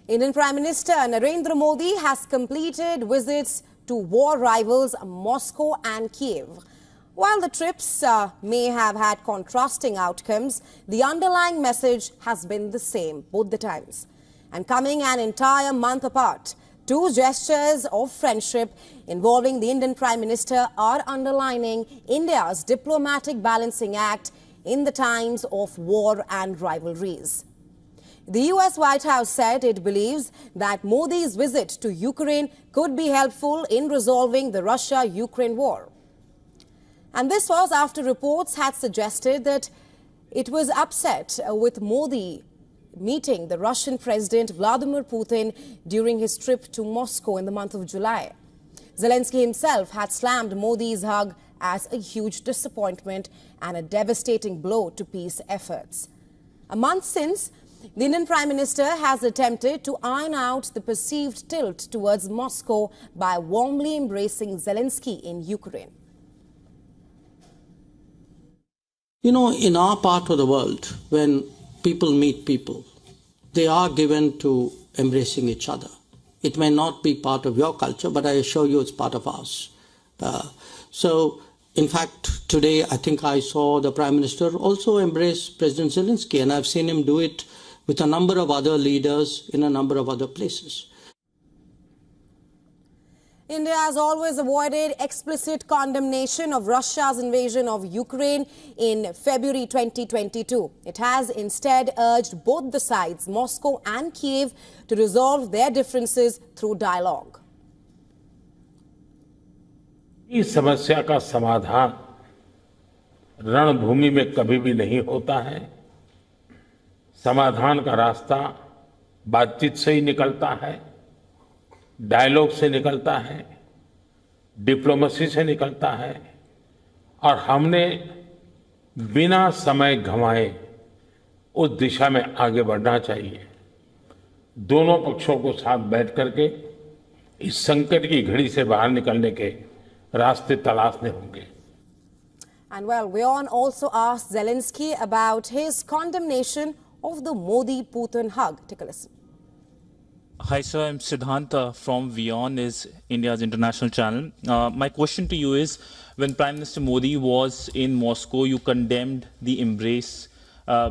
Indian Prime Minister Narendra Modi has completed visits to war rivals Moscow and Kyiv. While the trips may have had contrasting outcomes, the underlying message has been the same both the times. And coming an entire month apart, two gestures of friendship involving the Indian Prime Minister are underlining India's diplomatic balancing act in the times of war and rivalries. The US White House said it believes that Modi's visit to Ukraine could be helpful in resolving the Russia-Ukraine war. And this was after reports had suggested that it was upset with Modi meeting the Russian President Vladimir Putin during his trip to Moscow in the month of July. Zelensky himself had slammed Modi's hug as a huge disappointment and a devastating blow to peace efforts. A month since, the Indian Prime Minister has attempted to iron out the perceived tilt towards Moscow by warmly embracing Zelensky in Ukraine. You know, in our part of the world, when people meet people, they are given to embracing each other. It may not be part of your culture, but I assure you it's part of ours. In fact, today I think I saw the Prime Minister also embrace President Zelensky, and I've seen him do it with a number of other leaders in a number of other places. India has always avoided explicit condemnation of Russia's invasion of Ukraine in February 2022. It has instead urged both the sides, Moscow and Kyiv, to resolve their differences through dialogue. इस समस्या का समाधान रणभूमि में कभी भी नहीं होता है। समाधान का रास्ता बातचीत से ही निकलता है, डायलॉग से निकलता है, डिप्लोमेसी से निकलता है और हमने बिना समय गंवाए उस दिशा में आगे बढ़ना चाहिए। दोनों पक्षों को साथ बैठ करके इस संकट की घड़ी से बाहर निकलने के रास्ते तलाशने होंगे। And well, WION also asked Zelensky about his condemnation of the Modi-Putin hug. Take a listen. Hi sir, I'm Siddhanta from WION, is India's international channel. My question to you is, when Prime Minister Modi was in Moscow, you condemned the embrace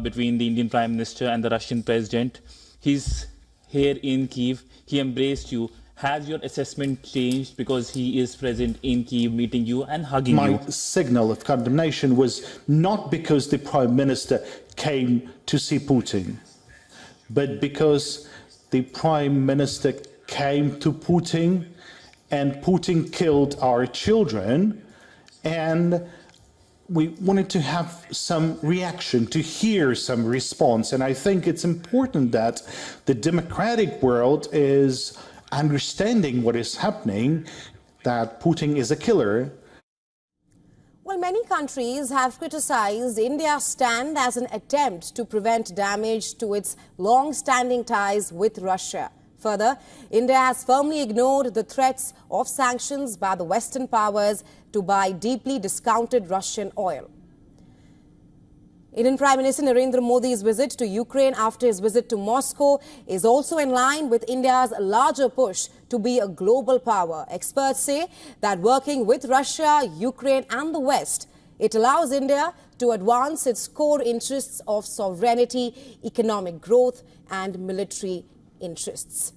between the Indian Prime Minister and the Russian President. He's here in Kyiv, he embraced you. Has your assessment changed because he is present in Kyiv meeting you and hugging you? My signal of condemnation was not because the Prime Minister came to see Putin, but because the Prime Minister came to Putin and Putin killed our children, and we wanted to have some reaction, to hear some response. And I think it's important that the democratic world is understanding what is happening, that Putin is a killer. Well, many countries have criticized India's stand as an attempt to prevent damage to its long-standing ties with Russia. Further, India has firmly ignored the threats of sanctions by the Western powers to buy deeply discounted Russian oil. Indian Prime Minister Narendra Modi's visit to Ukraine after his visit to Moscow is also in line with India's larger push to be a global power. Experts say that working with Russia, Ukraine and the West, it allows India to advance its core interests of sovereignty, economic growth and military interests.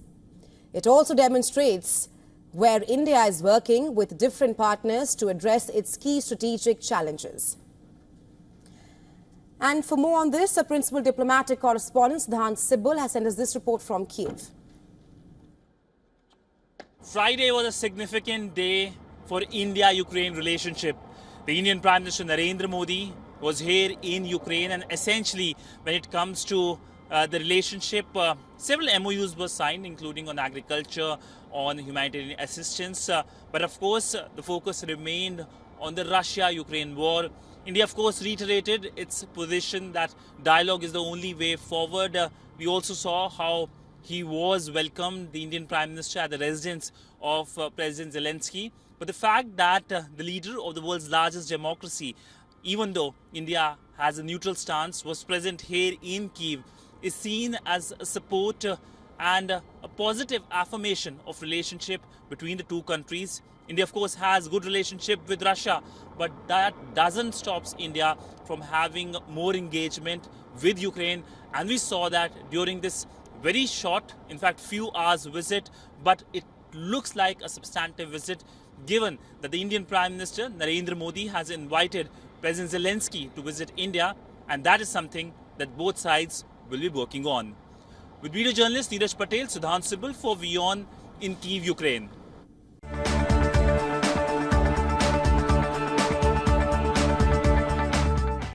It also demonstrates where India is working with different partners to address its key strategic challenges. And for more on this, our principal diplomatic correspondent, Siddhant has sent us this report from Kyiv. Friday was a significant day for India-Ukraine relationship. The Indian Prime Minister Narendra Modi was here in Ukraine, and essentially when it comes to the relationship, several MOUs were signed, including on agriculture, on humanitarian assistance. But of course, the focus remained on the Russia-Ukraine war. India, of course, reiterated its position that dialogue is the only way forward. We also saw how he was welcomed, the Indian Prime Minister, at the residence of President Zelensky. But the fact that the leader of the world's largest democracy, even though India has a neutral stance, was present here in Kyiv, is seen as a support and a positive affirmation of relationship between the two countries. India, of course, has good relationship with Russia, but that doesn't stop India from having more engagement with Ukraine. And we saw that during this very short, in fact, few hours visit, but it looks like a substantive visit, given that the Indian Prime Minister Narendra Modi has invited President Zelensky to visit India, and that is something that both sides will be working on. With video journalist Neeraj Patel, Sudhan Sibal for WION in Kyiv, Ukraine.